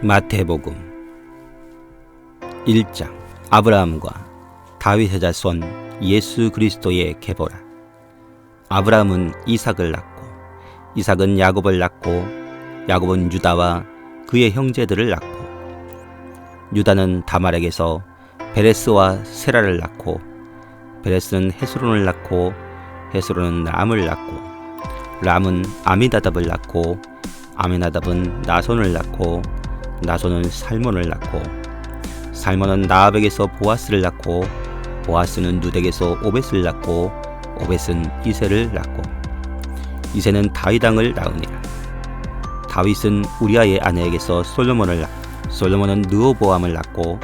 마태복음 1장. 아브라함과 다윗의 자손 예수 그리스도의 계보라. 아브라함은 이삭을 낳고 이삭은 야곱을 낳고 야곱은 유다와 그의 형제들을 낳고 유다는 다말에게서 베레스와 세라를 낳고 베레스는 헤스론을 낳고 헤스론은 람을 낳고 람은 아미나답을 낳고 아미나답은 나손을 낳고 나손은 살몬을 낳고 살몬은 나압에게서 보아스를 낳고 보아스는 누덱에서 오벳을 낳고 오벳은 이새를 낳고 이새는 다윗 왕을 낳으니라. 다윗은 우리아의 아내에게서 솔로몬을 낳고 솔로몬은 르호보암을 낳고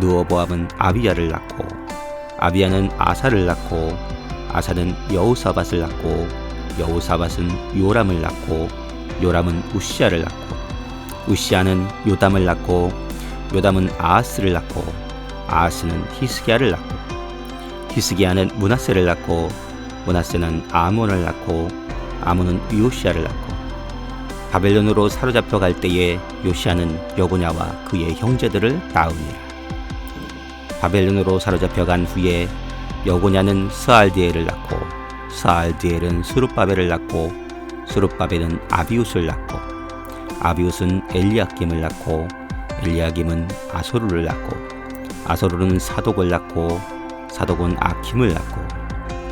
르호보암은 아비야를 낳고 아비야는 아사를 낳고 아사는 여호사밧을 낳고 여호사밧은 요람을 낳고 요람은 우시야를 낳고 우시야는 요담을 낳고 요담은 아하스를 낳고 아하스는 히스기야를 낳고 히스기야는 므낫세를 낳고 므낫세는 아몬을 낳고 아몬은 요시야를 낳고 바벨론으로 사로잡혀 갈 때에 요시야는 여고냐와 그의 형제들을 낳으니라. 바벨론으로 사로잡혀 간 후에 여고냐는 스알디엘을 낳고 스알디엘은 스룹바벨을 낳고 스룹바벨은 아비웃을 낳고 아비웃은 엘리야김을 낳고 엘리야김은 아소르를 낳고 아소르는 사독을 낳고 사독은 아킴을 낳고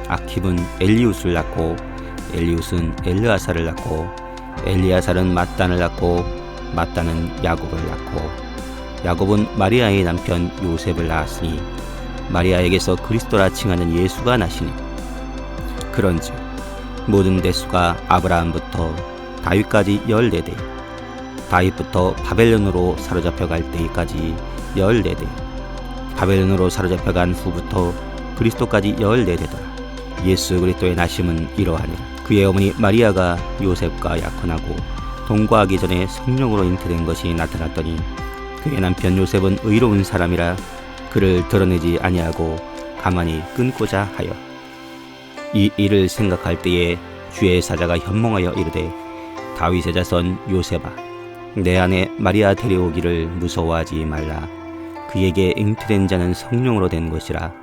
아킴은 엘리웃을 낳고 엘리웃은 엘르아사를 낳고 엘리아사는 mat단을 낳고 mat단은 야곱을 낳고 야곱은 마리아의 남편 요셉을 낳았으니 마리아에게서 그리스도라 칭하는 예수가 나시니 그런즉 모든 대수가 아브라함부터 다윗까지 14대 다윗부터 바벨론으로 사로잡혀 갈 때까지 14대 바벨론으로 사로잡혀 간 후부터 그리스도까지 14대더라. 예수 그리스도의 나심은 이러하니라. 그의 어머니 마리아가 요셉과 약혼하고 동거하기 전에 성령으로 잉태된 것이 나타났더니 그의 남편 요셉은 의로운 사람이라 그를 드러내지 아니하고 가만히 끊고자 하여 이 일을 생각할 때에 주의 사자가 현몽하여 이르되 다윗의 자손 요셉아 내 아내 마리아 데려오기를 무서워하지 말라. 그에게 잉태된 자는 성령으로 된 것이라.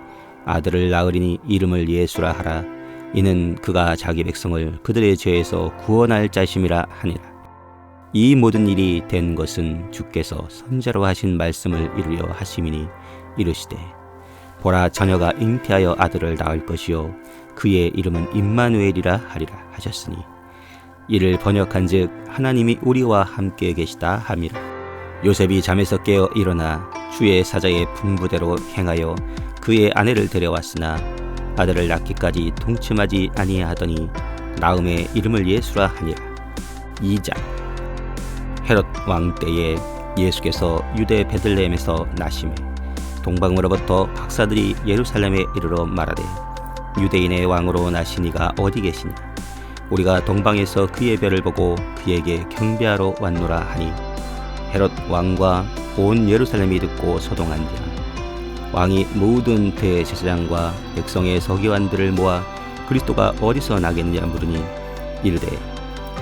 아들을 낳으리니 이름을 예수라 하라. 이는 그가 자기 백성을 그들의 죄에서 구원할 자심이라 하니라. 이 모든 일이 된 것은 주께서 선자로 하신 말씀을 이루려 하심이니 이르시되 보라 자녀가 잉태하여 아들을 낳을 것이요 그의 이름은 임마누엘이라 하리라 하셨으니 이를 번역한즉 하나님이 우리와 함께 계시다 함이라. 요셉이 잠에서 깨어 일어나 주의 사자의 분부대로 행하여 그의 아내를 데려왔으나 아들을 낳기까지 동침하지 아니하더니 낳음에 이름을 예수라 하니라. 2장. 헤롯 왕 때에 예수께서 유대 베들레헴에서 나심에 동방으로부터 박사들이 예루살렘에 이르러 말하되 유대인의 왕으로 나시니가 어디 계시냐. 우리가 동방에서 그의 별을 보고 그에게 경배하러 왔노라 하니 헤롯 왕과 온 예루살렘이 듣고 소동한지라. 왕이 모든 대제사장과 백성의 서기관들을 모아 그리스도가 어디서 나겠느냐 물으니 이르되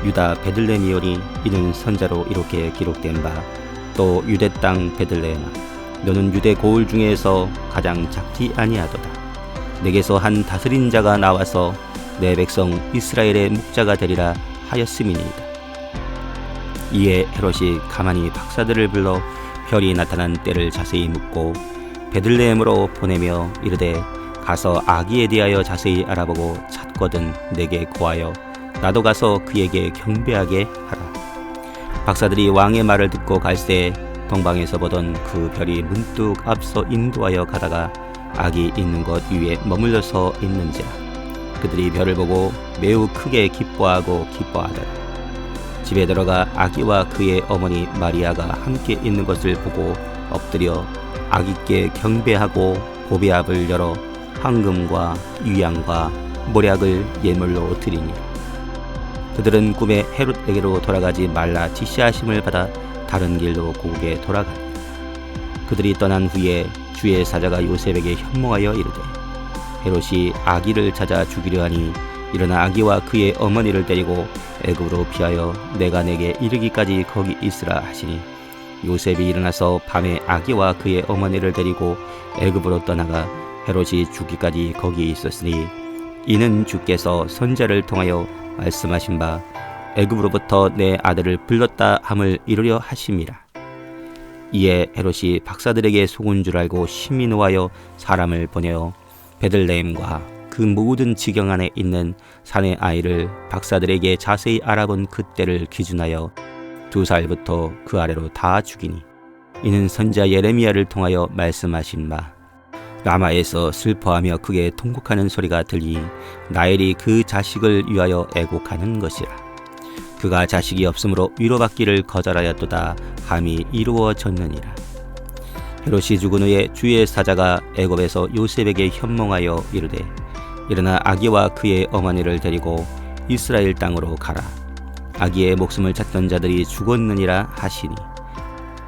유다 베들레헴이오니 이는 선자로 이렇게 기록된 바 또 유대 땅 베들레헴아 너는 유대 고을 중에서 가장 작지 아니하도다. 내게서 한 다스린 자가 나와서 내 백성 이스라엘의 목자가 되리라 하였음이니이다. 이에 헤롯이 가만히 박사들을 불러 별이 나타난 때를 자세히 묻고 베들레헴으로 보내며 이르되 가서 아기에 대하여 자세히 알아보고 찾거든 내게 고하여 나도 가서 그에게 경배하게 하라. 박사들이 왕의 말을 듣고 갈새 동방에서 보던 그 별이 문득 앞서 인도하여 가다가 아기 있는 것 위에 머물러서 있는지라. 그들이 별을 보고 매우 크게 기뻐하고 기뻐하더라. 집에 들어가 아기와 그의 어머니 마리아가 함께 있는 것을 보고 엎드려 아기께 경배하고 보배압을 열어 황금과 유향과 모략을 예물로 드리니 그들은 꿈에 헤롯에게로 돌아가지 말라 지시하심을 받아 다른 길로 고국에 돌아가니 그들이 떠난 후에 주의 사자가 요셉에게 현몽하여 이르되 헤롯이 아기를 찾아 죽이려 하니 일어나 아기와 그의 어머니를 데리고 애굽으로 피하여 내가 내게 이르기까지 거기 있으라 하시니 요셉이 일어나서 밤에 아기와 그의 어머니를 데리고 애굽으로 떠나가 헤롯이 죽기까지 거기 있었으니 이는 주께서 선지자를 통하여 말씀하신 바 애굽으로부터 내 아들을 불렀다 함을 이루려 하심이라. 이에 헤롯이 박사들에게 속은 줄 알고 심히 노하여 사람을 보내어 베들레헴과 그 모든 지경 안에 있는 산의 아이를 박사들에게 자세히 알아본 그때를 기준하여 2살부터 그 아래로 다 죽이니 이는 선지자 예레미야를 통하여 말씀하신 바 라마에서 슬퍼하며 크게 통곡하는 소리가 들리니 라헬이 그 자식을 위하여 애곡하는 것이라. 그가 자식이 없으므로 위로받기를 거절하였도다 함이 이루어졌느니라. 헤롯이 죽은 후에 주의 사자가 애굽에서 요셉에게 현몽하여 이르되 일어나 아기와 그의 어머니를 데리고 이스라엘 땅으로 가라. 아기의 목숨을 찾던 자들이 죽었느니라 하시니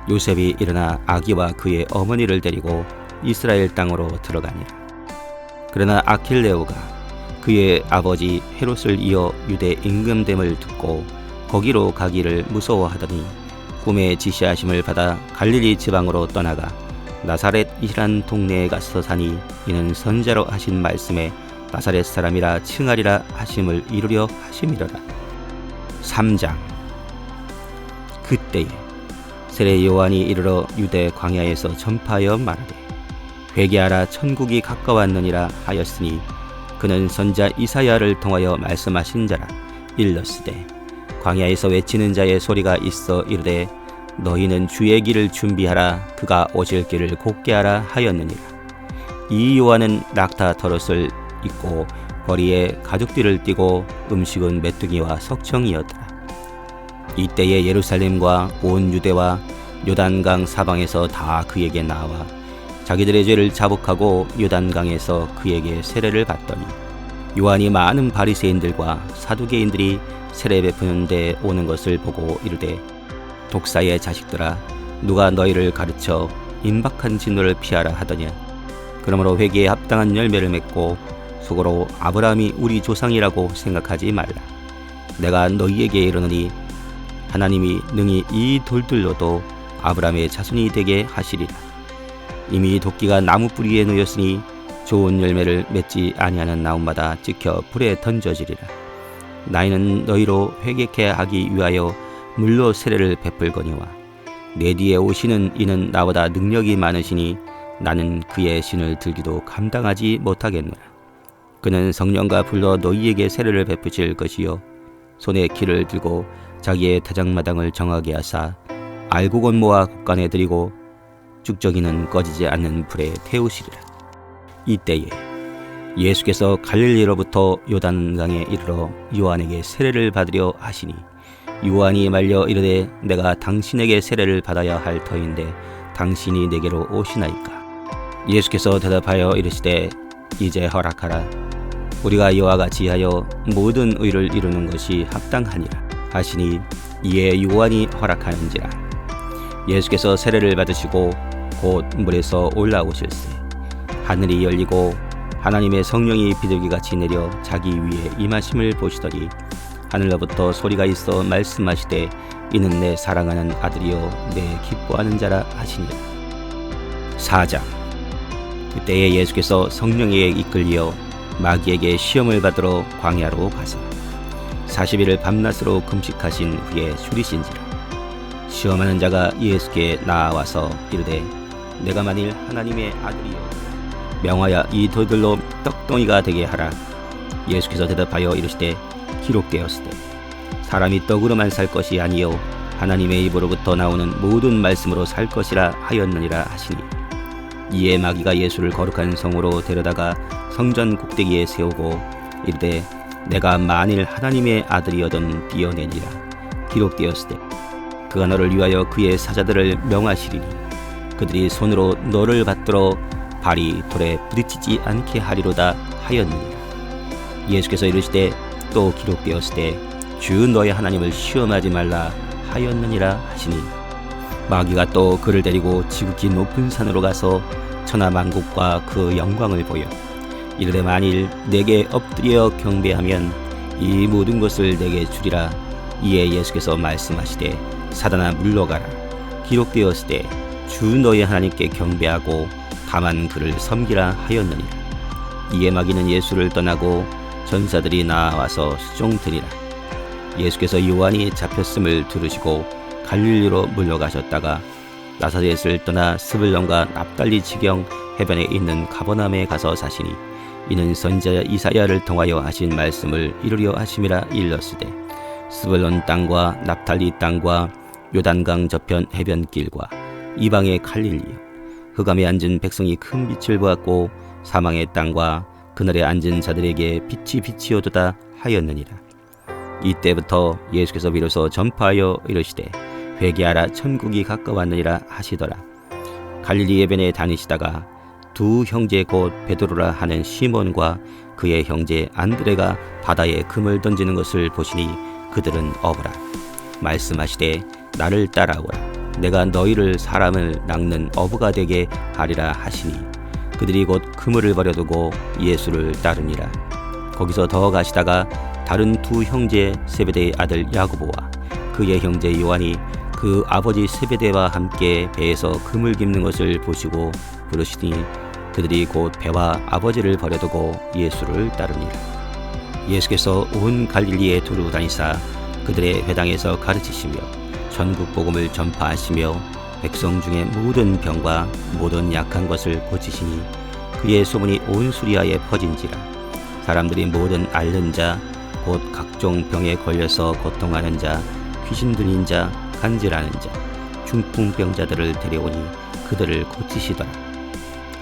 요셉이 일어나 아기와 그의 어머니를 데리고 이스라엘 땅으로 들어가니라. 그러나 아킬레오가 그의 아버지 헤롯을 이어 유대 임금됨을 듣고 거기로 가기를 무서워하더니 꿈에 지시하심을 받아 갈릴리 지방으로 떠나가 나사렛이란 동네에 가서 사니 이는 선지자로 하신 말씀에 나사렛 사람이라 칭하리라 하심을 이루려 하심이로라. 3장. 그때에 세례 요한이 이르러 유대 광야에서 전파하여 말하되 회개하라 천국이 가까웠느니라 하였으니 그는 선지자 이사야를 통하여 말씀하신 자라. 일렀으되 광야에서 외치는 자의 소리가 있어 이르되 너희는 주의 길을 준비하라 그가 오실 길을 곧게 하라 하였느니라. 이 요한은 낙타 털옷을 입고 거리에 가죽띠를 띠고 음식은 메뚜기와 석청이었더라. 이때에 예루살렘과 온 유대와 요단강 사방에서 다 그에게 나와 자기들의 죄를 자복하고 요단강에서 그에게 세례를 받더니 요한이 많은 바리새인들과 사두개인들이 세례 베푸는 데 오는 것을 보고 이르되 독사의 자식들아 누가 너희를 가르쳐 임박한 진노를 피하라 하더냐. 그러므로 회개에 합당한 열매를 맺고 속으로 아브라함이 우리 조상이라고 생각하지 말라. 내가 너희에게 이르노니 하나님이 능히 이 돌들로도 아브라함의 자손이 되게 하시리라. 이미 도끼가 나무 뿌리에 놓였으니 좋은 열매를 맺지 아니하는 나무마다 찍혀 불에 던져지리라. 나이는 너희로 회개케 하기 위하여 물로 세례를 베풀거니와 내 뒤에 오시는 이는 나보다 능력이 많으시니 나는 그의 신을 들기도 감당하지 못하겠노라. 그는 성령과 불로 너희에게 세례를 베푸실 것이요 손에 키를 들고 자기의 타작마당을 정하게 하사 알곡은 모아 곳간에 들이고 쭉저기는 꺼지지 않는 불에 태우시리라. 이때에 예수께서 갈릴리로부터 요단강에 이르러 요한에게 세례를 받으려 하시니 요한이 말려 이르되 내가 당신에게 세례를 받아야 할 터인데 당신이 내게로 오시나이까. 예수께서 대답하여 이르시되 이제 허락하라. 우리가 이와 같이 하여 모든 의를 이루는 것이 합당하니라 하시니 이에 요한이 허락하는지라. 예수께서 세례를 받으시고 곧 물에서 올라오실세 하늘이 열리고 하나님의 성령이 비둘기같이 내려 자기 위에 임하심을 보시더니 하늘로부터 소리가 있어 말씀하시되 이는 내 사랑하는 아들이요 내 기뻐하는 자라 하시니라. 4장. 그때에 예수께서 성령에 이끌리어 마귀에게 시험을 받으러 광야로 가서 40일을 밤낮으로 금식하신 후에 줄이신지라. 시험하는 자가 예수께 나와서 이르되 내가 만일 하나님의 아들이여 명하여 이 돌들로 떡덩이가 되게 하라. 예수께서 대답하여 이르시되 기록되었으되 사람이 떡으로만 살 것이 아니요 하나님의 입으로부터 나오는 모든 말씀으로 살 것이라 하였느니라 하시니 이에 마귀가 예수를 거룩한 성으로 데려다가 성전 꼭대기에 세우고 이르되 내가 만일 하나님의 아들이여든 뛰어내리라. 기록되었으되 그가 너를 위하여 그의 사자들을 명하시리니 그들이 손으로 너를 받들어 발이 돌에 부딪히지 않게 하리로다 하였느니라. 예수께서 이르시되 또 기록되었으되 주 너의 하나님을 시험하지 말라 하였느니라 하시니 마귀가 또 그를 데리고 지극히 높은 산으로 가서 천하만국과 그 영광을 보여 이르되 만일 내게 엎드려 경배하면 이 모든 것을 내게 주리라. 이에 예수께서 말씀하시되 사단아 물러가라. 기록되었을 때 주 너희 하나님께 경배하고 다만 그를 섬기라 하였느니라. 이에 마귀는 예수를 떠나고 전사들이 나와서 수종드니라. 예수께서 요한이 잡혔음을 들으시고 갈릴리로 물러가셨다가 나사렛을 떠나 스불론과 납달리 지경 해변에 있는 가버나움에 가서 사시니 이는 선지자 이사야를 통하여 하신 말씀을 이루려 하심이라 일렀으되 스불론 땅과 납달리 땅과 요단강 저편 해변길과 이방의 갈릴리요 흑암에 앉은 백성이 큰 빛을 보았고 사망의 땅과 그날에 앉은 자들에게 빛이 비치어도다 하였느니라. 이때부터 예수께서 비로소 전파하여 이르시되 회개하라 천국이 가까웠느니라 하시더라. 갈릴리 해변에 다니시다가 두 형제 곧 베드로라 하는 시몬과 그의 형제 안드레가 바다에 금을 던지는 것을 보시니 그들은 어부라. 말씀하시되 나를 따라오라. 내가 너희를 사람을 낚는 어부가 되게 하리라 하시니 그들이 곧 그물을 버려두고 예수를 따르니라. 거기서 더 가시다가 다른 두 형제 세베대의 아들 야고보와 그의 형제 요한이 그 아버지 세베대와 함께 배에서 금을 깁는 것을 보시고 부르시니 그들이 곧 배와 아버지를 버려두고 예수를 따르니라. 예수께서 온 갈릴리에 두루 다니사 그들의 회당에서 가르치시며 전국 복음을 전파하시며 백성 중에 모든 병과 모든 약한 것을 고치시니 그의 소문이 온 수리아에 퍼진지라. 사람들이 모든 앓는 자 곧 각종 병에 걸려서 고통하는 자 귀신 들린 자 간질하는 자 중풍병자들을 데려오니 그들을 고치시더라.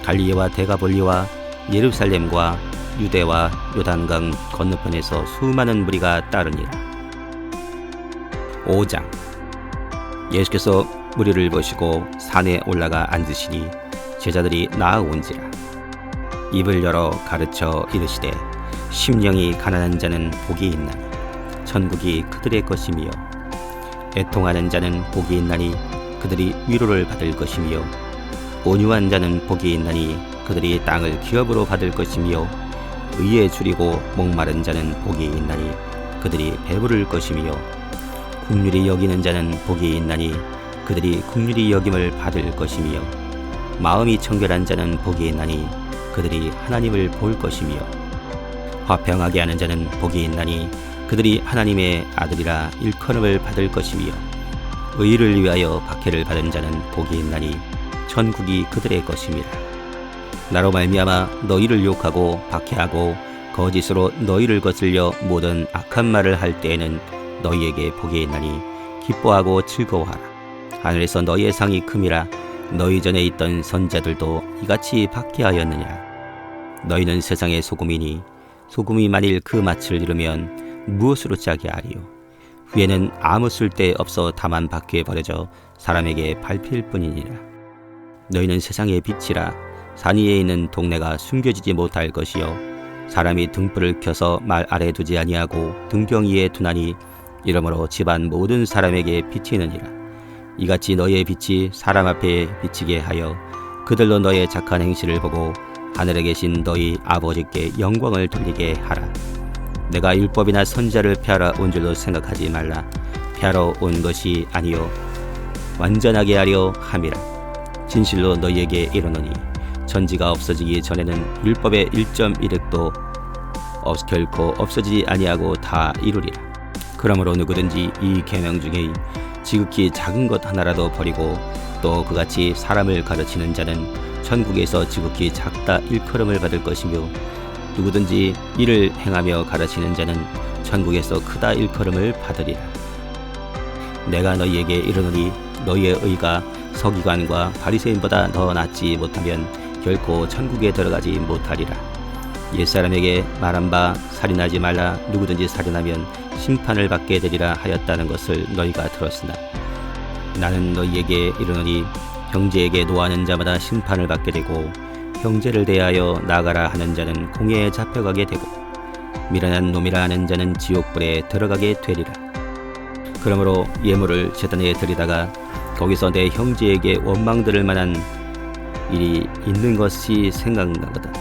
갈릴리와 데가볼리와 예루살렘과 유대와 요단강 건너편에서 수많은 무리가 따르니라. 5장. 예수께서 무리를 보시고 산에 올라가 앉으시니 제자들이 나아온지라. 입을 열어 가르쳐 이르시되 심령이 가난한 자는 복이 있나니 천국이 그들의 것이며 애통하는 자는 복이 있나니 그들이 위로를 받을 것이며 온유한 자는 복이 있나니 그들이 땅을 기업으로 받을 것이며 의에 줄이고 목마른 자는 복이 있나니 그들이 배부를 것이며 긍휼히 여기는 자는 복이 있나니 그들이 긍휼히 여김을 받을 것이며 마음이 청결한 자는 복이 있나니 그들이 하나님을 볼 것이며 화평하게 하는 자는 복이 있나니 그들이 하나님의 아들이라 일컬음을 받을 것이며 의를 위하여 박해를 받은 자는 복이 있나니 천국이 그들의 것임이라. 나로 말미암아 너희를 욕하고 박해하고 거짓으로 너희를 거슬려 모든 악한 말을 할 때에는 너희에게 복이 있나니 기뻐하고 즐거워하라. 하늘에서 너희의 상이 큼이라. 너희 전에 있던 선자들도 이같이 박해하였느니라. 너희는 세상의 소금이니 소금이 만일 그 맛을 잃으면 무엇으로 짜게 하리요. 후에는 아무 쓸데 없어 다만 밖에 버려져 사람에게 밟힐 뿐이니라. 너희는 세상의 빛이라. 산 위에 있는 동네가 숨겨지지 못할 것이요 사람이 등불을 켜서 말 아래 두지 아니하고 등경 위에 두나니 이러므로 집안 모든 사람에게 비치느니라. 이같이 너희의 빛이 사람 앞에 비치게 하여 그들로 너희의 착한 행실을 보고 하늘에 계신 너희 아버지께 영광을 돌리게 하라. 내가 율법이나 선지자를 폐하러 온 줄로 생각하지 말라. 폐하러 온 것이 아니요 완전하게 하려 함이라. 진실로 너희에게 이르노니 천지가 없어지기 전에는 율법의 1.1획도 결코 없어지지 아니하고 다 이루리라. 그러므로 누구든지 이 계명 중에 지극히 작은 것 하나라도 버리고 또 그같이 사람을 가르치는 자는 천국에서 지극히 작다 일컬음을 받을 것이며 누구든지 이를 행하며 가르치는 자는 천국에서 크다 일컬음을 받으리라. 내가 너희에게 이르노니 너희의 의가 서기관과 바리새인보다 더 낫지 못하면 결코 천국에 들어가지 못하리라. 옛사람에게 말한 바 살인하지 말라. 누구든지 살인하면 심판을 받게 되리라 하였다는 것을 너희가 들었으나 나는 너희에게 이르노니 형제에게 노하는 자마다 심판을 받게 되고 형제를 대하여 나가라 하는 자는 공회에 잡혀가게 되고 미련한 놈이라 하는 자는 지옥불에 들어가게 되리라. 그러므로 예물을 제단에 드리다가 거기서 내 형제에게 원망 들을 만한 일이 있는 것이 생각나거든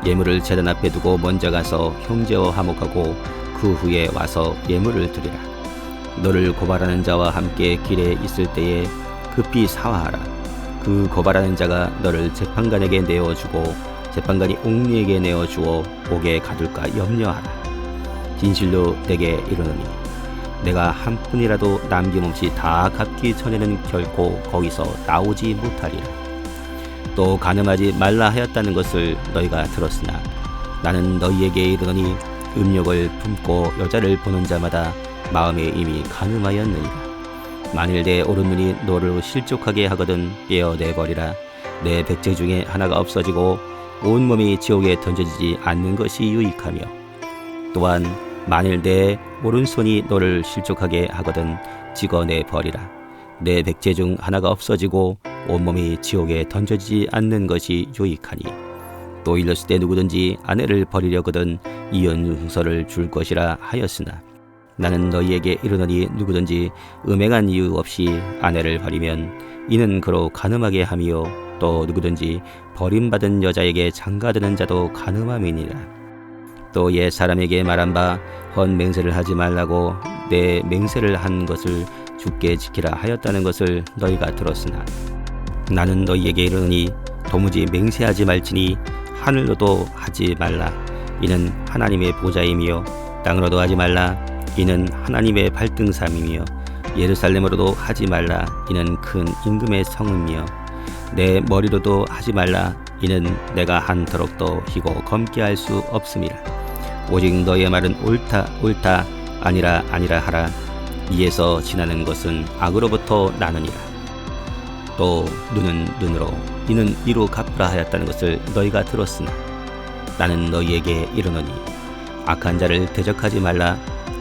예물을 제단 앞에 두고 먼저 가서 형제와 화목하고 그 후에 와서 예물을 드리라. 너를 고발하는 자와 함께 길에 있을 때에 급히 사화하라. 그 고발하는 자가 너를 재판관에게 내어주고 재판관이 옥리에게 내어주어 옥에 가둘까 염려하라. 진실로 내게 이르노니 내가 한 푼이라도 남김없이 다 갚기 전에는 결코 거기서 나오지 못하리라. 또 간음하지 말라 하였다는 것을 너희가 들었으나 나는 너희에게 이르노니 음욕을 품고 여자를 보는 자마다 마음에 이미 간음하였느니라. 만일 내 오른눈이 너를 실족하게 하거든 떼어내버리라. 내 백제 중에 하나가 없어지고 온몸이 지옥에 던져지지 않는 것이 유익하며 또한 만일 내 오른손이 너를 실족하게 하거든 찍어내버리라. 내 백제 중 하나가 없어지고 온몸이 지옥에 던져지지 않는 것이 유익하니 또 일렀을 때 누구든지 아내를 버리려거든 이혼서를 줄 것이라 하였으나 나는 너희에게 이르노니 누구든지 음행한 이유 없이 아내를 버리면 이는 그로 간음하게 함이요 또 누구든지 버림받은 여자에게 장가드는 자도 간음함이니라. 또 옛 사람에게 말한 바 헌 맹세를 하지 말라고 내 맹세를 한 것을 굳게 지키라 하였다는 것을 너희가 들었으나 나는 너희에게 이르노니 도무지 맹세하지 말지니 하늘로도 하지 말라. 이는 하나님의 보좌이며 땅으로도 하지 말라. 이는 하나님의 발등삼이며 예루살렘으로도 하지 말라. 이는 큰 임금의 성이며 내 머리로도 하지 말라. 이는 내가 한 더럭도 희고 검게 할 수 없음이라. 오직 너의 말은 옳다 옳다 아니라 아니라 하라. 이에서 지나는 것은 악으로부터 나느니라. 또 눈은 눈으로 이는 이로 갚으라 하였다는 것을 너희가 들었으나 나는 너희에게 이르노니 악한 자를 대적하지 말라.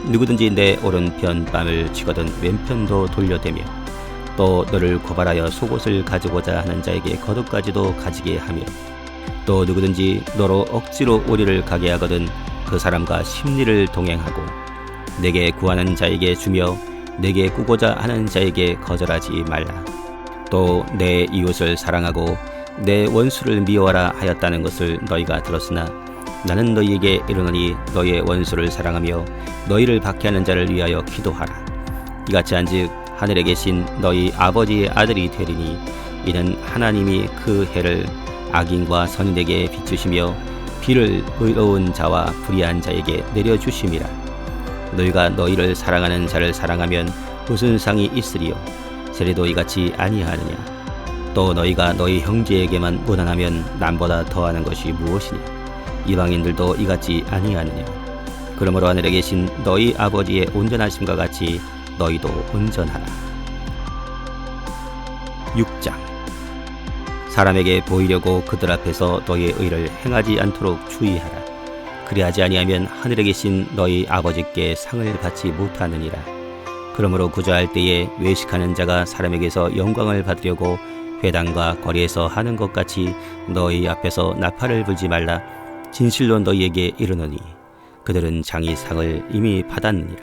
누구든지 내 오른편 뺨을 쥐거든 왼편도 돌려대며 또 너를 고발하여 속옷을 가지고자 하는 자에게 겉옷까지도 가지게 하며 또 누구든지 너로 억지로 오리를 가게 하거든 그 사람과 심리를 동행하고 내게 구하는 자에게 주며 내게 꾸고자 하는 자에게 거절하지 말라. 또 내 이웃을 사랑하고 내 원수를 미워하라 하였다는 것을 너희가 들었으나 나는 너희에게 이르노니 너희의 원수를 사랑하며 너희를 박해하는 자를 위하여 기도하라. 이같이 한즉 하늘에 계신 너희 아버지의 아들이 되리니 이는 하나님이 그 해를 악인과 선인에게 비추시며 비를 의로운 자와 불의한 자에게 내려주심이라. 너희가 너희를 사랑하는 자를 사랑하면 무슨 상이 있으리요? 세례도 이같이 아니하느냐? 또 너희가 너희 형제에게만 무난하면 남보다 더하는 것이 무엇이냐? 이방인들도 이같이 아니하느냐? 그러므로 하늘에 계신 너희 아버지의 온전하심과 같이 너희도 온전하라. 6장. 사람에게 보이려고 그들 앞에서 너희의 의를 행하지 않도록 주의하라. 그리하지 아니하면 하늘에 계신 너희 아버지께 상을 받지 못하느니라. 그러므로 구제할 때에 외식하는 자가 사람에게서 영광을 받으려고 회당과 거리에서 하는 것 같이 너희 앞에서 나팔을 불지 말라. 진실로 너희에게 이르노니 그들은 장이 상을 이미 받았느니라.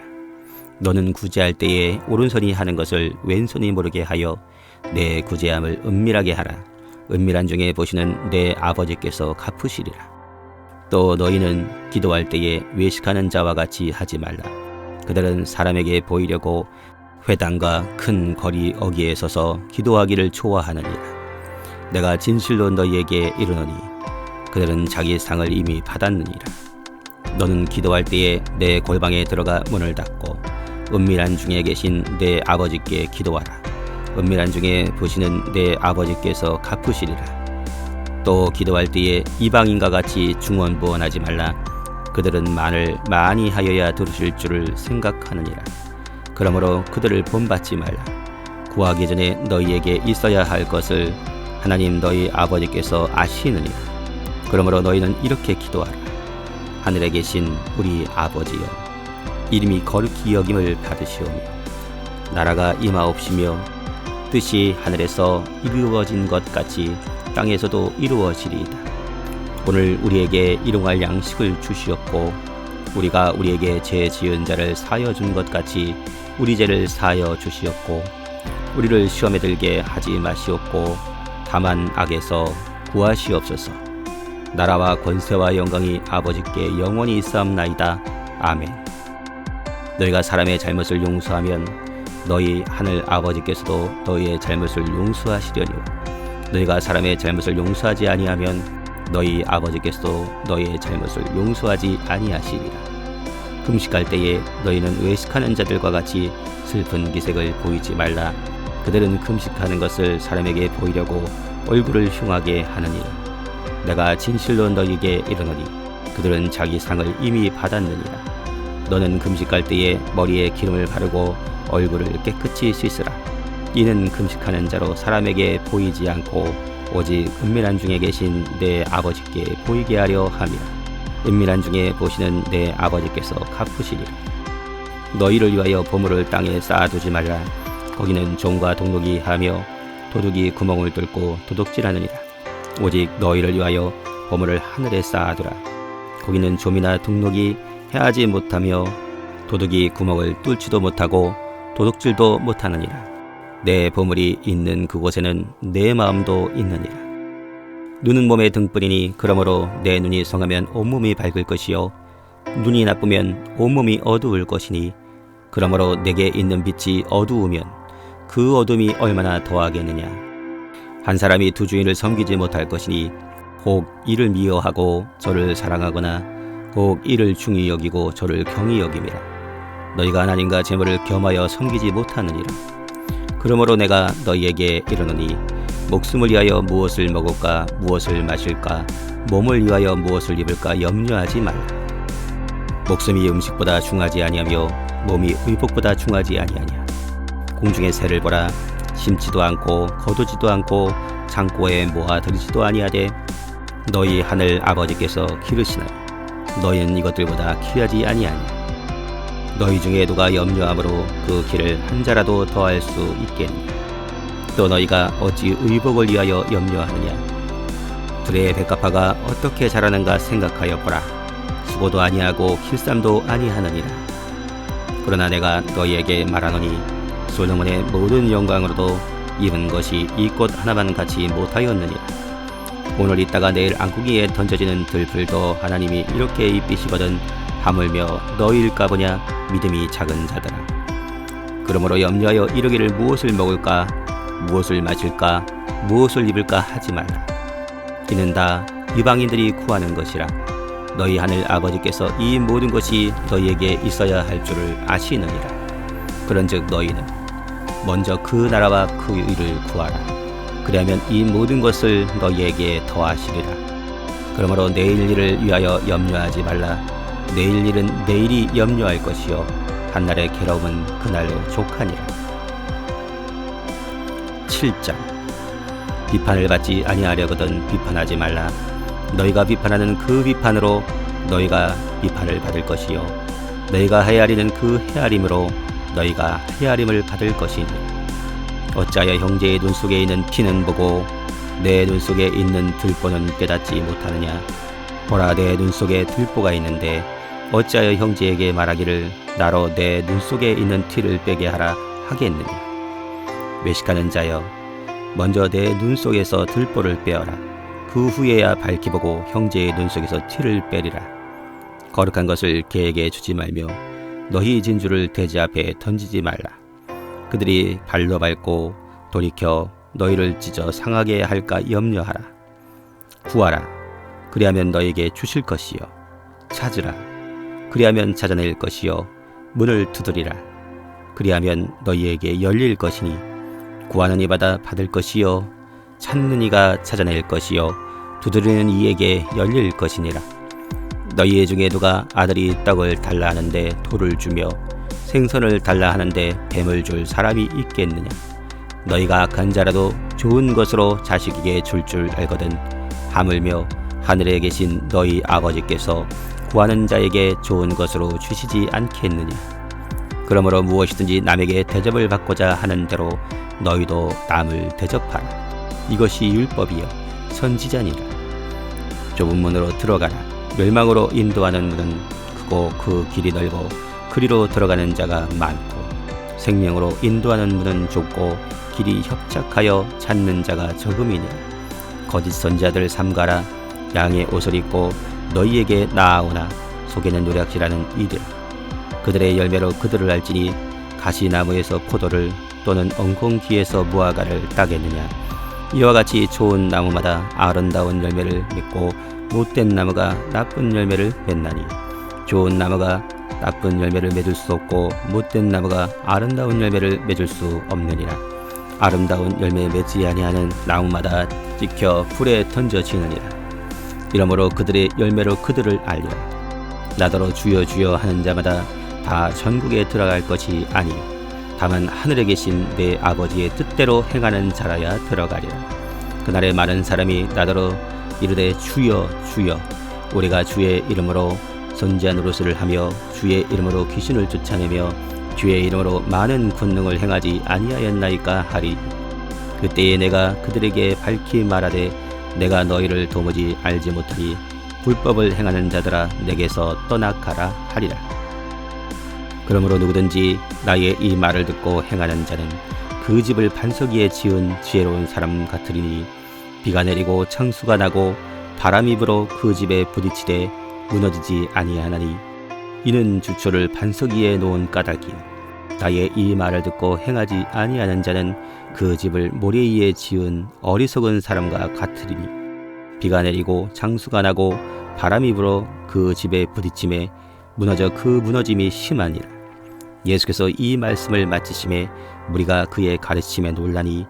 너는 구제할 때에 오른손이 하는 것을 왼손이 모르게 하여 내 구제함을 은밀하게 하라. 은밀한 중에 보시는 내 아버지께서 갚으시리라. 또 너희는 기도할 때에 외식하는 자와 같이 하지 말라. 그들은 사람에게 보이려고 회당과 큰 거리 어귀에 서서 기도하기를 좋아하느니라. 내가 진실로 너희에게 이르노니 그들은 자기 상을 이미 받았느니라. 너는 기도할 때에 내 골방에 들어가 문을 닫고 은밀한 중에 계신 내 아버지께 기도하라. 은밀한 중에 보시는 내 아버지께서 갚으시리라. 또 기도할 때에 이방인과 같이 중언부언하지 말라. 그들은 말을 많이 하여야 들으실 줄을 생각하느니라. 그러므로 그들을 본받지 말라. 구하기 전에 너희에게 있어야 할 것을 하나님 너희 아버지께서 아시느니라. 그러므로 너희는 이렇게 기도하라. 하늘에 계신 우리 아버지여, 이름이 거룩히 여김을 받으시오며 나라가 임하옵시며 뜻이 하늘에서 이루어진 것 같이 땅에서도 이루어지리이다. 오늘 우리에게 일용할 양식을 주시옵고 우리가 우리에게 죄 지은 자를 사하여 준 것 같이 우리 죄를 사하여 주시옵고 우리를 시험에 들게 하지 마시옵고 다만 악에서 구하시옵소서. 나라와 권세와 영광이 아버지께 영원히 있사옵나이다. 아멘. 너희가 사람의 잘못을 용서하면 너희 하늘 아버지께서도 너희의 잘못을 용서하시려니와 너희가 사람의 잘못을 용서하지 아니하면 너희 아버지께서도 너희의 잘못을 용서하지 아니하시리라. 금식할 때에 너희는 외식하는 자들과 같이 슬픈 기색을 보이지 말라. 그들은 금식하는 것을 사람에게 보이려고 얼굴을 흉하게 하느니라. 내가 진실로 너희에게 이르노니 그들은 자기 상을 이미 받았느니라. 너는 금식할 때에 머리에 기름을 바르고 얼굴을 깨끗이 씻으라. 이는 금식하는 자로 사람에게 보이지 않고 오직 은밀한 중에 계신 내 아버지께 보이게 하려 함이라. 은밀한 중에 보시는 내 아버지께서 갚으시리라. 너희를 위하여 보물을 땅에 쌓아두지 말라. 거기는 종과 동록이 하며 도둑이 구멍을 뚫고 도둑질하느니라. 오직 너희를 위하여 보물을 하늘에 쌓아두라. 거기는 좀이나 동록이 해하지 못하며 도둑이 구멍을 뚫지도 못하고 도둑질도 못하느니라. 내 보물이 있는 그곳에는 내 마음도 있느니라. 눈은 몸의 등불이니 그러므로 내 눈이 성하면 온몸이 밝을 것이요 눈이 나쁘면 온몸이 어두울 것이니 그러므로 내게 있는 빛이 어두우면 그 어둠이 얼마나 더하겠느냐. 한 사람이 두 주인을 섬기지 못할 것이니 혹 이를 미워하고 저를 사랑하거나 혹 이를 중히 여기고 저를 경히 여김이라. 너희가 하나님과 재물을 겸하여 섬기지 못하느니라. 그러므로 내가 너희에게 이르노니 목숨을 위하여 무엇을 먹을까 무엇을 마실까 몸을 위하여 무엇을 입을까 염려하지 말라. 목숨이 음식보다 중하지 아니하며 몸이 의복보다 중하지 아니하냐. 공중의 새를 보라. 심지도 않고 거두지도 않고 창고에 모아들이지도 아니하되 너희 하늘 아버지께서 기르시나니 너희는 이것들보다 귀하지 아니하냐. 너희 중에 누가 염려함으로 그 길을 한 자라도 더할 수 있겠느냐. 또 너희가 어찌 의복을 위하여 염려하느냐. 들의 백합화가 어떻게 자라는가 생각하여 보라. 수고도 아니하고 길쌈도 아니하느니라. 그러나 내가 너희에게 말하노니 솔로몬의 모든 영광으로도 입은 것이 이 꽃 하나만 같이 못하였느니라. 오늘 있다가 내일 안고기에 던져지는 들풀도 하나님이 이렇게 입히시거든 하물며 너희일까 보냐. 믿음이 작은 자들아. 그러므로 염려하여 이르기를 무엇을 먹을까 무엇을 마실까 무엇을 입을까 하지 말라. 이는 다 이방인들이 구하는 것이라. 너희 하늘 아버지께서 이 모든 것이 너희에게 있어야 할 줄을 아시느니라. 그런즉 너희는 먼저 그 나라와 그 의를 구하라. 그리하면 이 모든 것을 너희에게 더하시리라. 그러므로 내일 일을 위하여 염려하지 말라. 내일 일은 내일이 염려할 것이요 한날의 괴로움은 그날로 족하니라. 7장. 비판을 받지 아니하려거든 비판하지 말라. 너희가 비판하는 그 비판으로 너희가 비판을 받을 것이요 너희가 헤아리는 그 헤아림으로 너희가 헤아림을 받을 것이니 어찌하여 형제의 눈 속에 있는 피는 보고 내 눈 속에 있는 들보는 깨닫지 못하느냐. 보라, 내 눈 속에 들보가 있는데 어찌하여 형제에게 말하기를 나로 내 눈 속에 있는 티를 빼게 하라 하겠느냐. 외식하는 자여, 먼저 내 눈 속에서 들보를 빼어라. 그 후에야 밝히 보고 형제의 눈 속에서 티를 빼리라. 거룩한 것을 개에게 주지 말며 너희 진주를 돼지 앞에 던지지 말라. 그들이 발로 밟고 돌이켜 너희를 찢어 상하게 할까 염려하라. 구하라. 그리하면 너희에게 주실 것이요 찾으라. 그리하면 찾아낼 것이요 문을 두드리라. 그리하면 너희에게 열릴 것이니 구하는 이마다 받을 것이요 찾는 이가 찾아낼 것이요 두드리는 이에게 열릴 것이니라. 너희 중에 누가 아들이 떡을 달라 하는데 돌을 주며 생선을 달라 하는데 뱀을 줄 사람이 있겠느냐. 너희가 악한 자라도 좋은 것으로 자식에게 줄 알거든 하물며 하늘에 계신 너희 아버지께서 구하는 자에게 좋은 것으로 주시지 않겠느냐. 그러므로 무엇이든지 남에게 대접을 받고자 하는 대로 너희도 남을 대접하라. 이것이 율법이요 선지자니라. 좁은 문으로 들어가라. 멸망으로 인도하는 문은 크고 그 길이 넓어 그리로 들어가는 자가 많고 생명으로 인도하는 문은 좁고 길이 협착하여 찾는 자가 적음이니라. 거짓 선지자들 삼가라. 양의 옷을 입고 너희에게 나아오나 속에는 노략질하는 이들. 그들의 열매로 그들을 알지니 가시나무에서 포도를 또는 엉겅퀴에서 무화과를 따겠느냐. 이와 같이 좋은 나무마다 아름다운 열매를 맺고 못된 나무가 나쁜 열매를 맺나니 좋은 나무가 나쁜 열매를 맺을 수 없고 못된 나무가 아름다운 열매를 맺을 수 없느니라. 아름다운 열매 맺지 아니하는 나무마다 찍혀 불에 던져지느니라. 이러므로 그들의 열매로 그들을 알리라. 나더러 주여 주여 하는 자마다 다 전국에 들어갈 것이 아니요 다만 하늘에 계신 내 아버지의 뜻대로 행하는 자라야 들어가리라. 그날에 많은 사람이 나더러 이르되 주여 주여 우리가 주의 이름으로 선지자 노릇을 하며 주의 이름으로 귀신을 쫓아내며 주의 이름으로 많은 권능을 행하지 아니하였나이까 하리. 그때에 내가 그들에게 밝히 말하되 내가 너희를 도무지 알지 못하니 불법을 행하는 자들아 내게서 떠나가라 하리라. 그러므로 누구든지 나의 이 말을 듣고 행하는 자는 그 집을 반석 위에 지은 지혜로운 사람 같으리니 비가 내리고 창수가 나고 바람이 불어 그 집에 부딪히되 무너지지 아니하나니 이는 주초를 반석 위에 놓은 까닭이요 나의 이 말을 듣고 행하지 아니하는 자는 그 집을 모래 위에 지은 어리석은 사람과 같으리니 비가 내리고 창수가 나고 바람이 불어 그 집에 부딪힘에 무너져 그 무너짐이 심하니라. 예수께서 이 말씀을 마치심에 무리가 그의 가르침에 놀라니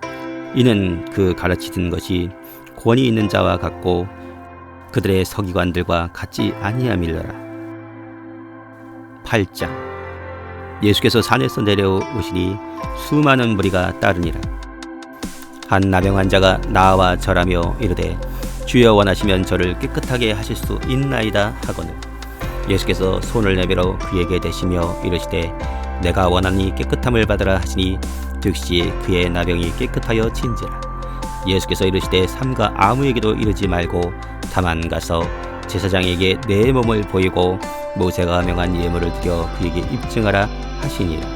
이는 그 가르치던 것이 권위 있는 자와 같고 그들의 서기관들과 같지 아니함일러라. 8장. 예수께서 산에서 내려오시니 수많은 무리가 따르니라. 한 나병 환자가 나와 절하며 이르되 주여 원하시면 저를 깨끗하게 하실 수 있나이다 하거늘 예수께서 손을 내밀어 그에게 대시며 이르시되 내가 원하니 깨끗함을 받으라 하시니 즉시 그의 나병이 깨끗하여 진지라. 예수께서 이르시되 삼가 아무에게도 이르지 말고 다만 가서 제사장에게 내 몸을 보이고 모세가 명한 예물을 드려 그에게 입증하라 하시니라.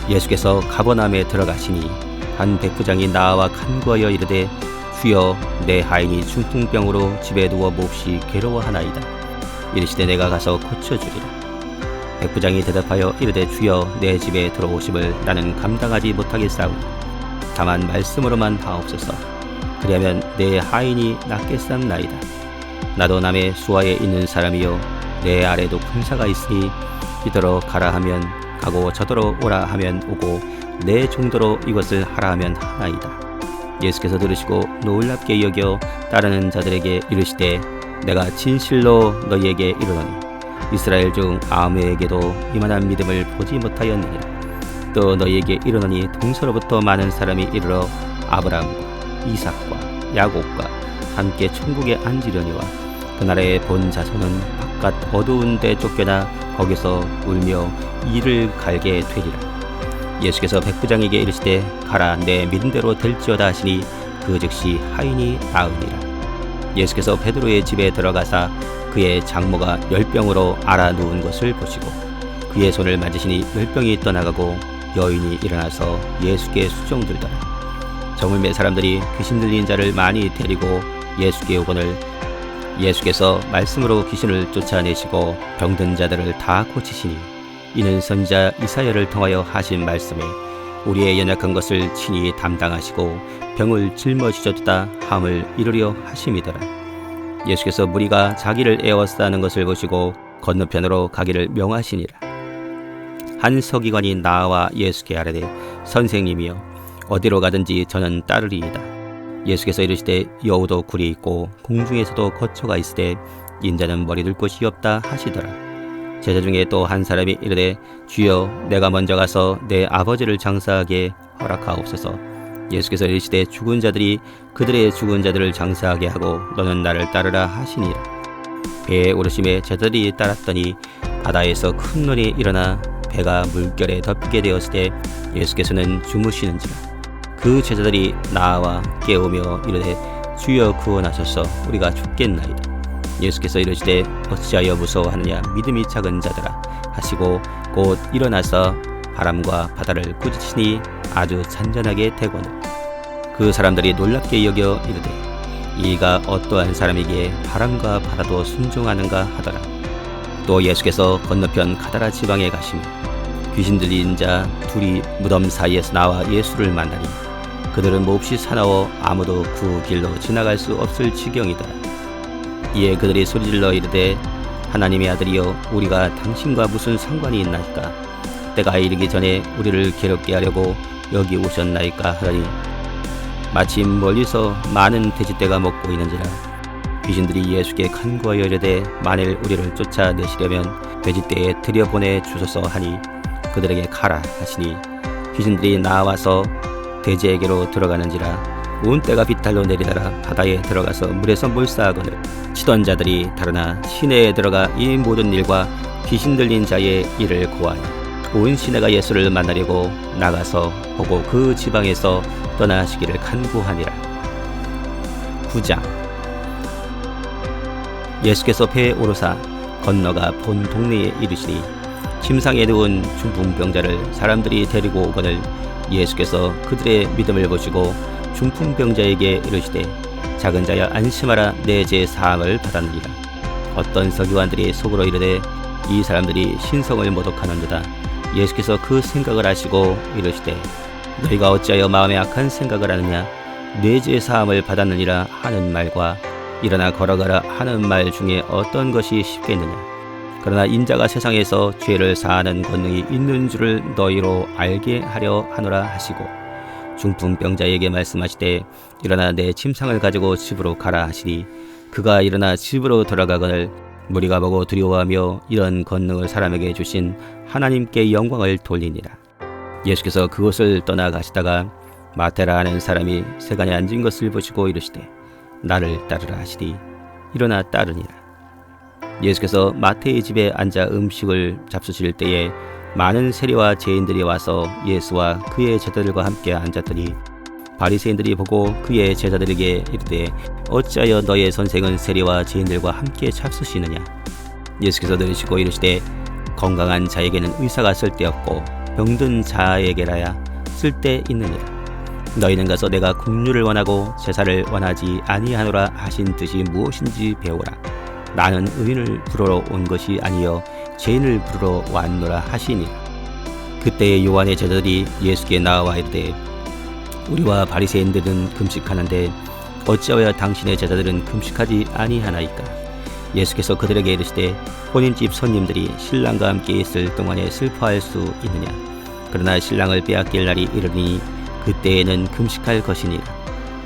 예수께서 가버나움에 들어가시니 한 백부장이 나와 간구하여 이르되 주여 내 하인이 중풍병으로 집에 누워 몹시 괴로워하나이다. 이르시되 내가 가서 고쳐주리라. 백부장이 대답하여 이르되 주여 내 집에 들어오심을 나는 감당하지 못하겠사오니 다만 말씀으로만 하옵소서. 그리하면 내 하인이 낫겠사옵나이다. 나도 남의 수하에 있는 사람이요 내 아래도 군사가 있으니 이더러 가라 하면 가고 저더러 오라 하면 오고 내 종도로 이것을 하라 하면 하나이다. 예수께서 들으시고 놀랍게 여겨 따르는 자들에게 이르시되 내가 진실로 너희에게 이르노니 이스라엘 중 아무에게도 이만한 믿음을 보지 못하였느니라. 또 너희에게 이르노니 동서로부터 많은 사람이 이르러 아브라함과 이삭과 야곱과 함께 천국에 앉으려니와 그날에 본 자손은 바깥 어두운 데 쫓겨나 거기서 울며 이를 갈게 되리라. 예수께서 백부장에게 이르시되 가라 내 믿음대로 될지어다 하시니 그 즉시 하인이 나으니라. 예수께서 베드로의 집에 들어가사 그의 장모가 열병으로 앓아 누운 것을 보시고 그의 손을 만지시니 열병이 떠나가고 여인이 일어나서 예수께 수종들더라. 저물매 사람들이 귀신 들린 자를 많이 데리고 예수께 오거늘 예수께서 말씀으로 귀신을 쫓아내시고 병든 자들을 다 고치시니 이는 선지자 이사야를 통하여 하신 말씀에 우리의 연약한 것을 친히 담당하시고 병을 짊어지셨다 함을 이루려 하심이더라. 예수께서 무리가 자기를 에워싸는 것을 보시고 건너편으로 가기를 명하시니라. 한 서기관이 나와 예수께 아뢰되 선생님이여 어디로 가든지 저는 따르리이다. 예수께서 이르시되 여우도 굴이 있고 공중에서도 거처가 있으되 인자는 머리 둘 곳이 없다 하시더라. 제자 중에 또 한 사람이 이르되 주여 내가 먼저 가서 내 아버지를 장사하게 허락하옵소서. 예수께서 이르시되 죽은 자들이 그들의 죽은 자들을 장사하게 하고 너는 나를 따르라 하시니라. 배에 오르심에 제자들이 따랐더니 바다에서 큰 눈이 일어나 배가 물결에 덮이게 되었을 때 예수께서는 주무시는지라. 그 제자들이 나와 깨우며 이르되 주여 구원하소서 우리가 죽겠나이다. 예수께서 이르시되 어찌하여 무서워하느냐 믿음이 작은 자들아 하시고 곧 일어나서 바람과 바다를 꾸짖으시니 아주 잔잔하게 되거늘 그 사람들이 놀랍게 여겨 이르되 이가 어떠한 사람이기에 바람과 바다도 순종하는가 하더라. 또 예수께서 건너편 가다라 지방에 가시며 귀신 들린 자 둘이 무덤 사이에서 나와 예수를 만나니 그들은 몹시 사나워 아무도 그 길로 지나갈 수 없을 지경이더라. 이에 그들이 소리질러 이르되 하나님의 아들이여 우리가 당신과 무슨 상관이 있나이까? 때가 이르기 전에 우리를 괴롭게 하려고 여기 오셨나이까 하더니 마침 멀리서 많은 돼지떼가 먹고 있는지라 귀신들이 예수께 간구하여 이르되 만일 우리를 쫓아내시려면 돼지떼에 들여보내 주소서 하니 그들에게 가라 하시니 귀신들이 나와서 돼지에게로 들어가는지라 온 때가 비탈로 내리다가 바다에 들어가서 물에서 몰사하거늘 치던 자들이 달아나 시내에 들어가 이 모든 일과 귀신 들린 자의 일을 고하니 온 시내가 예수를 만나려고 나가서 보고 그 지방에서 떠나시기를 간구하니라. 9장. 예수께서 배에 오르사 건너가 본 동네에 이르시니 침상에 누운 중풍병자를 사람들이 데리고 오거늘 예수께서 그들의 믿음을 보시고 중풍병자에게 이르시되 작은 자여 안심하라 내 죄 사함을 받았느니라. 어떤 서기관들이 속으로 이르되 이 사람들이 신성을 모독하는도다. 예수께서 그 생각을 아시고 이르시되 너희가 어찌하여 마음에 악한 생각을 하느냐. 내 죄 사함을 받았느니라 하는 말과 일어나 걸어가라 하는 말 중에 어떤 것이 쉽겠느냐. 그러나 인자가 세상에서 죄를 사하는 권능이 있는 줄을 너희로 알게 하려 하노라 하시고 중풍병자에게 말씀하시되 일어나 내 침상을 가지고 집으로 가라 하시니 그가 일어나 집으로 돌아가거늘 무리가 보고 두려워하며 이런 권능을 사람에게 주신 하나님께 영광을 돌리니라. 예수께서 그곳을 떠나가시다가 마테라 하는 사람이 세간에 앉은 것을 보시고 이르시되 나를 따르라 하시니 일어나 따르니라. 예수께서 마태의 집에 앉아 음식을 잡수실 때에 많은 세리와 죄인들이 와서 예수와 그의 제자들과 함께 앉았더니 바리새인들이 보고 그의 제자들에게 이르되 어찌하여 너의 선생은 세리와 죄인들과 함께 잡수시느냐. 예수께서 들으시고 이르시되 건강한 자에게는 의사가 쓸데없고 병든 자에게라야 쓸데있느니라. 너희는 가서 내가 긍휼을 원하고 제사를 원하지 아니하노라 하신 뜻이 무엇인지 배우라. 나는 의인을 부르러 온 것이 아니요 죄인을 부르러 왔노라 하시니라. 그때에 요한의 제자들이 예수께 나와 이르되 우리와 바리새인들은 금식하는데 어찌하여 당신의 제자들은 금식하지 아니하나이까. 예수께서 그들에게 이르시되 혼인집 손님들이 신랑과 함께 있을 동안에 슬퍼할 수 있느냐. 그러나 신랑을 빼앗길 날이 이르니 그때에는 금식할 것이니라.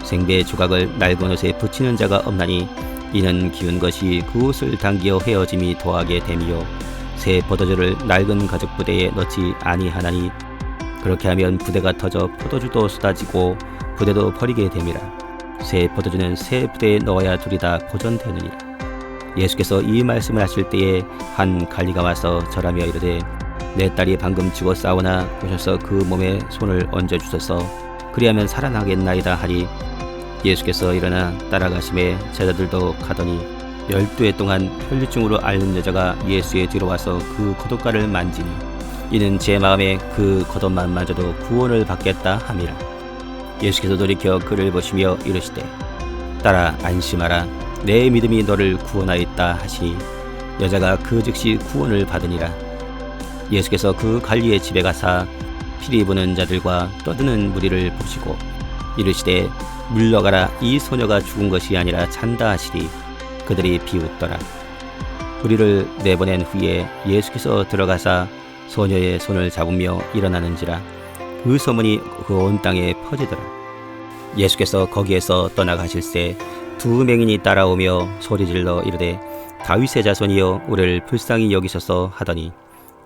생배 조각을 낡은 옷에 붙이는 자가 없나니 이는 기운 것이 그 옷을 당기어 헤어짐이 더하게 됨이요 새 포도주를 낡은 가죽 부대에 넣지 아니하나니 그렇게 하면 부대가 터져 포도주도 쏟아지고 부대도 버리게 됨이라. 새 포도주는 새 부대에 넣어야 둘이 다 보존되느니라. 예수께서 이 말씀을 하실 때에 한 관리가 와서 절하며 이르되 내 딸이 방금 죽었사오나 오셔서 그 몸에 손을 얹어주소서. 그리하면 살아나겠나이다 하니 예수께서 일어나 따라가심에 제자들도 가더니 12해 동안 혈류증으로 앓는 여자가 예수의 뒤로 와서 그 겉옷가를 만지니 이는 제 마음에 그 겉옷만 만져도 구원을 받겠다 함이라. 예수께서 돌이켜 그를 보시며 이르시되 딸아 안심하라 내 믿음이 너를 구원하였다 하시니 여자가 그 즉시 구원을 받으니라. 예수께서 그 관리의 집에 가사 피리 부는 자들과 떠드는 무리를 보시고 이르시되 물러가라 이 소녀가 죽은 것이 아니라 잔다 하시니 그들이 비웃더라. 무리를 내보낸 후에 예수께서 들어가사 소녀의 손을 잡으며 일어나는지라 그 소문이 그 온 땅에 퍼지더라. 예수께서 거기에서 떠나가실새 두 맹인이 따라오며 소리질러 이르되 다윗의 자손이여 우리를 불쌍히 여기소서 하더니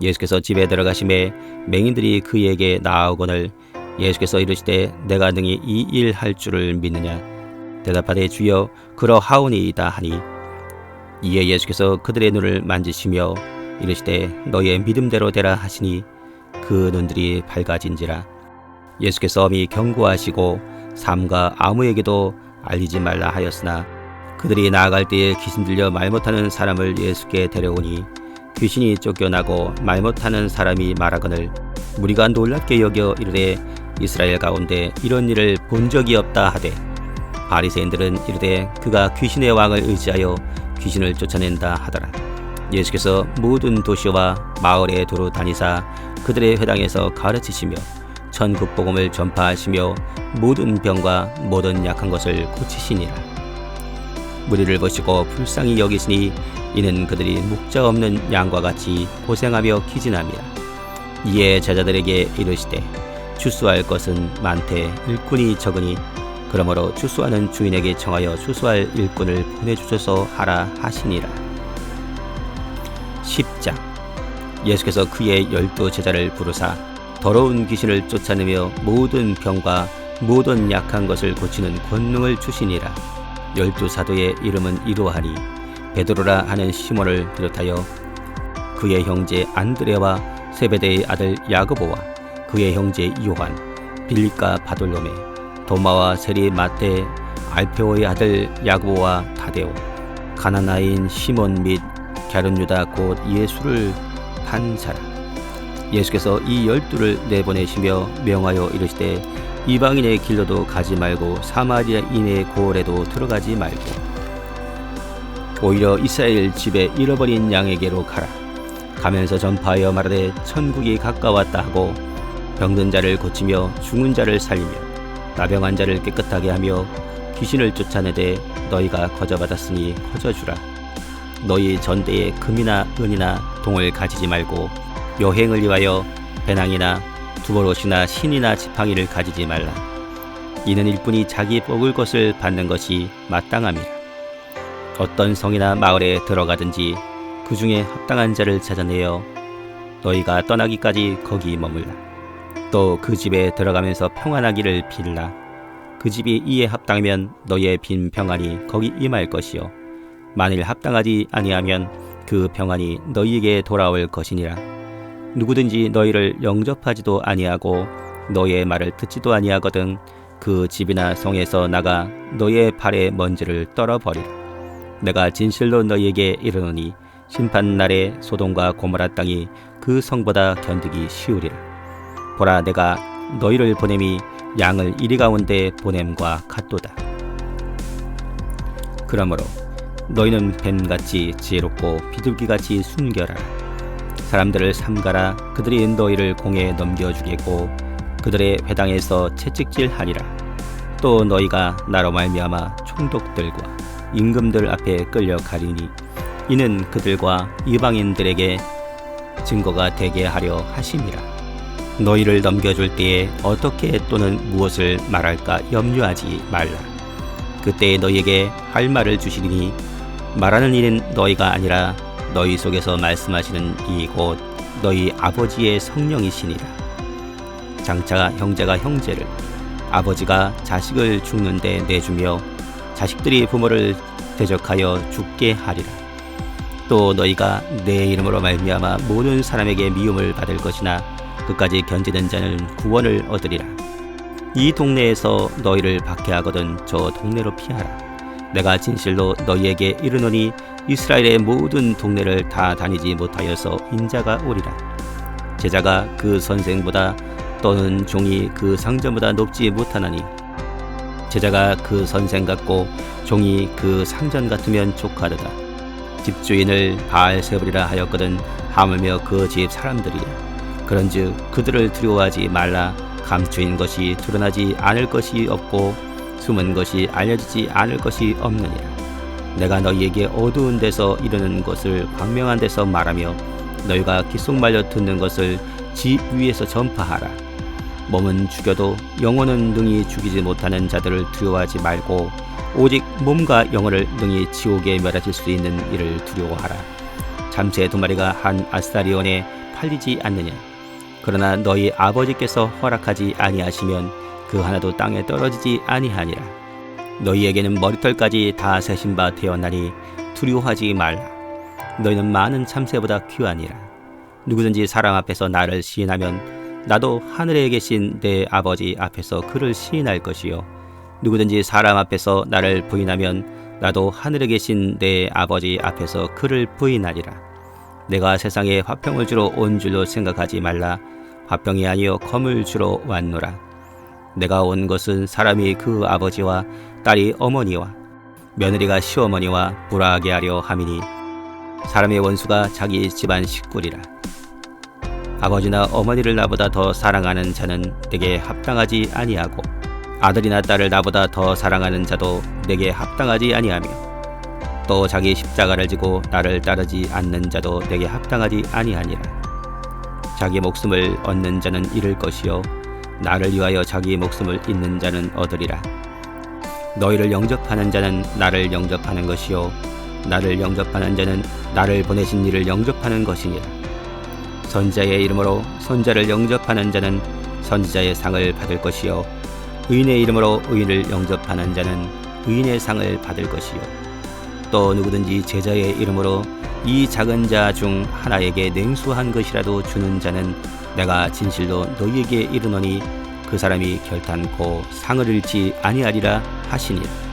예수께서 집에 들어가심에 맹인들이 그에게 나아오거늘 예수께서 이르시되 내가 능히 이 일 할 줄을 믿느냐. 대답하되 주여 그러하오니이다 하니 이에 예수께서 그들의 눈을 만지시며 이르시되 너의 믿음대로 되라 하시니 그 눈들이 밝아진지라. 예수께서 엄히 경고하시고 삼가 아무에게도 알리지 말라 하였으나 그들이 나아갈 때에 귀신 들려 말 못하는 사람을 예수께 데려오니 귀신이 쫓겨나고 말 못하는 사람이 말하거늘 무리가 놀랍게 여겨 이르되 이스라엘 가운데 이런 일을 본 적이 없다 하되 바리새인들은 이르되 그가 귀신의 왕을 의지하여 귀신을 쫓아낸다 하더라. 예수께서 모든 도시와 마을에 두루 다니사 그들의 회당에서 가르치시며 천국 복음을 전파하시며 모든 병과 모든 약한 것을 고치시니라. 무리를 보시고 불쌍히 여기시니 이는 그들이 목자 없는 양과 같이 고생하며 기진함이라. 이에 제자들에게 이르시되 추수할 것은 많되 일꾼이 적으니 그러므로 추수하는 주인에게 청하여 추수할 일꾼을 보내주소서 하라 하시니라. 10장. 예수께서 그의 12 제자를 부르사 더러운 귀신을 쫓아내며 모든 병과 모든 약한 것을 고치는 권능을 주시니라. 12 사도의 이름은 이러하니 베드로라 하는 시몬을 비롯하여 그의 형제 안드레와 세베대의 아들 야고보와 그의 형제 요한, 빌립과 바돌로메, 도마와 세리 마테, 알페오의 아들 야고보와 다데오, 가나나인 시몬 및 갸른 유다 곧 예수를 판 사람. 예수께서 이 12를 내보내시며 명하여 이르시되 이방인의 길로도 가지 말고 사마리아인의 고을에도 들어가지 말고 오히려 이스라엘 집에 잃어버린 양에게로 가라. 가면서 전파하여 말하되 천국이 가까웠다 하고 병든 자를 고치며 죽은 자를 살리며 나병한 자를 깨끗하게 하며 귀신을 쫓아내되 너희가 거저받았으니 거저주라. 너희 전대에 금이나 은이나 동을 가지지 말고 여행을 위하여 배낭이나 두버롯이나 신이나 지팡이를 가지지 말라. 이는 일꾼이 자기 먹을 것을 받는 것이 마땅함이라. 어떤 성이나 마을에 들어가든지 그 중에 합당한 자를 찾아내어 너희가 떠나기까지 거기 머물라. 또 그 집에 들어가면서 평안하기를 빌라. 그 집이 이에 합당하면 너희의 빈 평안이 거기 임할 것이요 만일 합당하지 아니하면 그 평안이 너희에게 돌아올 것이니라. 누구든지 너희를 영접하지도 아니하고 너희의 말을 듣지도 아니하거든 그 집이나 성에서 나가 너희의 발에 먼지를 떨어버리라. 내가 진실로 너희에게 이르노니 심판날에 소돔과 고모라 땅이 그 성보다 견디기 쉬우리라. 보라, 내가 너희를 보냄이 양을 이리 가운데 보냄과 같도다. 그러므로 너희는 뱀같이 지혜롭고 비둘기같이 순결하라. 사람들을 삼가라. 그들이 너희를 공에 넘겨주겠고 그들의 회당에서 채찍질하리라. 또 너희가 나로 말미암아 총독들과 임금들 앞에 끌려가리니 이는 그들과 이방인들에게 증거가 되게 하려 하심이라. 너희를 넘겨줄 때에 어떻게 또는 무엇을 말할까 염려하지 말라. 그때 너희에게 할 말을 주시리니 말하는 이는 너희가 아니라 너희 속에서 말씀하시는 이 곧 너희 아버지의 성령이시니라. 장차 형제가 형제를, 아버지가 자식을 죽는데 내주며 자식들이 부모를 대적하여 죽게 하리라. 또 너희가 내 이름으로 말미암아 모든 사람에게 미움을 받을 것이나 끝까지 견디는 자는 구원을 얻으리라. 이 동네에서 너희를 박해하거든 저 동네로 피하라. 내가 진실로 너희에게 이르노니 이스라엘의 모든 동네를 다 다니지 못하여서 인자가 오리라. 제자가 그 선생보다 또는 종이 그 상전보다 높지 못하나니 제자가 그 선생 같고 종이 그 상전 같으면 족하도다. 집주인을 바알세불이라 하였거든 하물며 그 집 사람들이야. 그런즉 그들을 두려워하지 말라. 감추인 것이 드러나지 않을 것이 없고 숨은 것이 알려지지 않을 것이 없느니라. 내가 너희에게 어두운 데서 이르는 것을 광명한 데서 말하며 너희가 귓속말려 듣는 것을 집 위에서 전파하라. 몸은 죽여도 영혼은 능히 죽이지 못하는 자들을 두려워하지 말고 오직 몸과 영혼을 능히 지옥에 멸하실 수 있는 이를 두려워하라. 잠새 2마리가 한 아스타리온에 팔리지 않느냐. 그러나 너희 아버지께서 허락하지 아니하시면 그 하나도 땅에 떨어지지 아니하니라. 너희에게는 머리털까지 다 세신 바 되었나니 두려워하지 말라. 너희는 많은 참새보다 귀하니라. 누구든지 사람 앞에서 나를 시인하면 나도 하늘에 계신 내 아버지 앞에서 그를 시인할 것이요 누구든지 사람 앞에서 나를 부인하면 나도 하늘에 계신 내 아버지 앞에서 그를 부인하리라. 내가 세상에 화평을 주러 온 줄로 생각하지 말라. 화평이 아니요 검을 주러 왔노라. 내가 온 것은 사람이 그 아버지와 딸이 어머니와 며느리가 시어머니와 불화하게 하려 함이니 사람의 원수가 자기 집안 식구리라. 아버지나 어머니를 나보다 더 사랑하는 자는 내게 합당하지 아니하고 아들이나 딸을 나보다 더 사랑하는 자도 내게 합당하지 아니하며 또 자기 십자가를 지고 나를 따르지 않는 자도 내게 합당하지 아니하니라. 자기 목숨을 얻는 자는 잃을 것이요 나를 위하여 자기 목숨을 잃는 자는 얻으리라. 너희를 영접하는 자는 나를 영접하는 것이요 나를 영접하는 자는 나를 보내신 이를 영접하는 것이니라. 선지자의 이름으로 선지자를 영접하는 자는 선지자의 상을 받을 것이요 의인의 이름으로 의인을 영접하는 자는 의인의 상을 받을 것이요 또 누구든지 제자의 이름으로 이 작은 자 중 하나에게 냉수한 것이라도 주는 자는 내가 진실로 너희에게 이르노니 그 사람이 결단코 상을 잃지 아니하리라 하시니라.